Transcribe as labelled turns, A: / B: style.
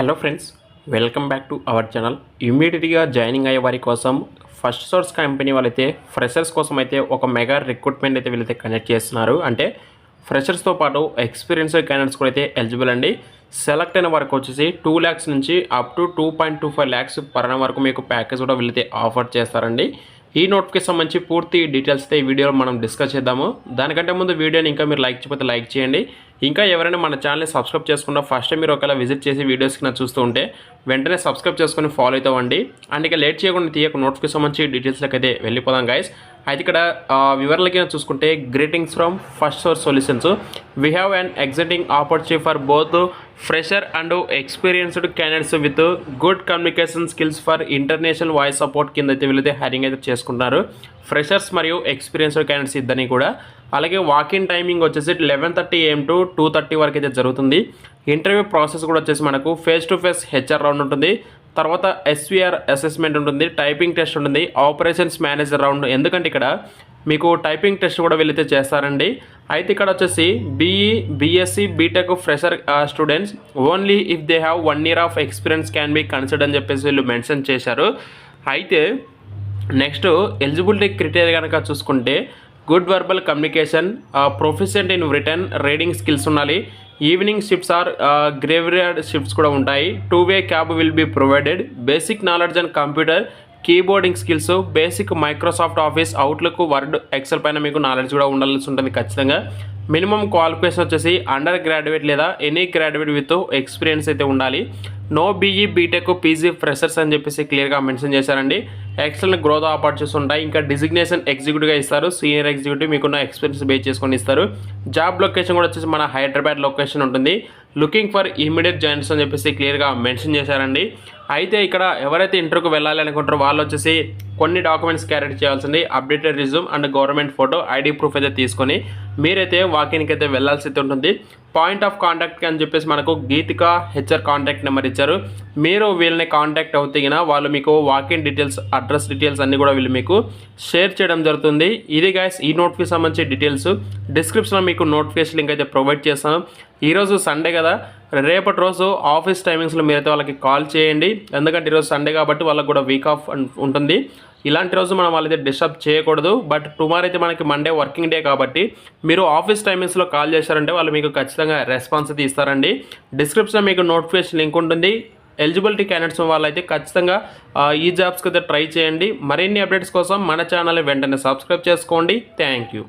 A: Hello friends, welcome back to our channel. ఇమ్మీడియట్గా joining అయ్యే వారి కోసం ఫస్ట్ సోర్స్ కంపెనీ వాళ్ళైతే ఫ్రెషర్స్ కోసం అయితే ఒక మెగా రిక్రూట్మెంట్ అయితే వీళ్ళైతే కండక్ట్ చేస్తున్నారు. అంటే ఫ్రెషర్స్తో పాటు ఎక్స్పీరియన్స్ క్యాండిడేట్స్ కూడా అయితే ఎలిజిబుల్ అండి. సెలెక్ట్ అయిన వరకు వచ్చేసి 2 lakhs నుంచి up to 2.25 lakhs per annum వరకు మీకు ప్యాకేజ్ కూడా వీళ్ళైతే ఆఫర్ చేస్తారండి. ఈ నోట్కి సంబంధించి పూర్తి డీటెయిల్స్ అయితే ఈ వీడియోలో మనం డిస్కస్ చేద్దాము. దానికంటే ముందు వీడియోని ఇంకా మీరు లైక్ చేయకపోతే లైక్ చేయండి. ఇంకా ఎవరైనా మన ఛానల్ని సబ్స్క్రైబ్ చేసుకున్నా ఫస్ట్ టైం మీరు ఒకవేళ విజిట్ చేసి వీడియోస్కి నా చూస్తూ ఉంటే వెంటనే సబ్స్క్రైబ్ చేసుకొని ఫాలో అవుతామండి. అండ్ ఇక లేట్ చేయకుండా తీయక నోట్కి సంబంధించి డీటెయిల్స్లోకి అయితే వెళ్ళిపోదాం గైస్. అయితే ఇక్కడ వివరాలకి చూసుకుంటే greetings from first source solutions. We have an exciting opportunity for both fresher and experienced candidates with good communication skills for international voice support కింద అయితే వీళ్ళైతే హైరింగ్ అయితే చేసుకుంటున్నారు. ఫ్రెషర్స్ మరియు ఎక్స్పీరియన్స్డ్ క్యాండిడేట్స్ ఇద్దరిని కూడా. అలాగే వాకిన్ టైమింగ్ వచ్చేసి 11:30 AM to 2:30 వరకు అయితే జరుగుతుంది. ఇంటర్వ్యూ ప్రాసెస్ కూడా వచ్చేసి మనకు face to face HR round ఉంటుంది, తర్వాత SVR అసెస్మెంట్ ఉంటుంది, టైపింగ్ టెస్ట్ ఉంటుంది, ఆపరేషన్స్ మేనేజర్ రౌండ్. ఎందుకంటే ఇక్కడ మీకు టైపింగ్ టెస్ట్ కూడా వీళ్ళైతే చేస్తారండి. అయితే ఇక్కడ వచ్చేసి BSc BTech fresher students only if they have 1 year of experience can be considered అని చెప్పేసి వీళ్ళు మెన్షన్ చేశారు. అయితే నెక్స్ట్ ఎలిజిబిలిటీ క్రైటీరియా కనుక చూసుకుంటే good verbal communication, proficient in written reading skills ఉండాలి, evening shifts or graveyard shifts కూడా ఉంటాయి, 2-way cab will be provided, basic knowledge and computer keyboarding skills, basic Microsoft Office, Outlook, Word, Excel పైన మీకు నాలెడ్జ్ కూడా ఉండాల్సి ఉంటుంది ఖచ్చితంగా. మినిమం క్వాలిఫికేషన్ వచ్చేసి అండర్ గ్రాడ్యుయేట్ లేదా ఎనీ గ్రాడ్యుయేట్ విత్ ఎక్స్పీరియన్స్ అయితే ఉండాలి. No BE BTech PG freshers అని చెప్పేసి క్లియర్గా మెన్షన్ చేశారండి. ఎక్సలెంట్ గ్రోత్ ఆపర్చునిటీస్ ఉంటాయి. ఇంకా డిజిగ్నేషన్ ఎగ్జిక్యూటివ్గా ఇస్తారు, సీనియర్ ఎగ్జిక్యూటివ్ మీకున్న ఎక్స్పీరియన్స్ బేస్ చేసుకొని ఇస్తారు. జాబ్ లొకేషన్ కూడా వచ్చేసి మన హైదరాబాద్ లొకేషన్ ఉంటుంది. లుకింగ్ ఫర్ ఇమీడియట్ జాయిన్స్ అని చెప్పేసి క్లియర్గా మెన్షన్ చేశారండి. అయితే ఇక్కడ ఎవరైతే ఇంటర్వ్యూకి వెళ్ళాలి అనుకుంటారో వాళ్ళు వచ్చేసి కొన్ని డాక్యుమెంట్స్ క్యారీ చేయాల్సింది. Updated resume and government photo, ID proof అయితే తీసుకొని మీరైతే వాకిన్కి అయితే వెళ్ళాల్సి అయితే ఉంటుంది. పాయింట్ ఆఫ్ కాంటాక్ట్ అని చెప్పేసి మనకు గీతిక HR కాంటాక్ట్ నెంబర్ ఇచ్చారు. మీరు వీళ్ళని కాంటాక్ట్ అవుతాయినా వాళ్ళు మీకు వాకిన్ డీటెయిల్స్, అడ్రస్ డీటెయిల్స్ అన్నీ కూడా వీళ్ళు మీకు షేర్ చేయడం జరుగుతుంది. ఇది గైస్ ఈ నోట్కి సంబంధించి డీటెయిల్స్. డిస్క్రిప్షన్లో మీకు నోటిఫికేషన్ లింక్ అయితే ప్రొవైడ్ చేస్తాను. ఈరోజు సండే కదా, రేపటి రోజు ఆఫీస్ టైమింగ్స్లో మీరైతే వాళ్ళకి కాల్ చేయండి. ఎందుకంటే ఈరోజు సండే కాబట్టి వాళ్ళకి కూడా వీక్ ఆఫ్ ఉంటుంది. ఇలాంటి రోజు మనం వాళ్ళైతే డిస్టర్బ్ చేయకూడదు. బట్ టుమారో అయితే మనకి మండే వర్కింగ్ డే కాబట్టి మీరు ఆఫీస్ టైమింగ్స్లో కాల్ చేశారంటే వాళ్ళు మీకు ఖచ్చితంగా రెస్పాన్స్ అయితే ఇస్తారండి. డిస్క్రిప్షన్లో మీకు నోటిఫికేషన్ లింక్ ఉంటుంది. ఎలిజిబిలిటీ క్యాండిడేట్స్ వాళ్ళైతే ఖచ్చితంగా ఈ జాబ్స్కి అయితే ట్రై చేయండి. మరిన్ని అప్డేట్స్ కోసం మన ఛానల్ వెంటనే సబ్స్క్రైబ్ చేసుకోండి. Thank you.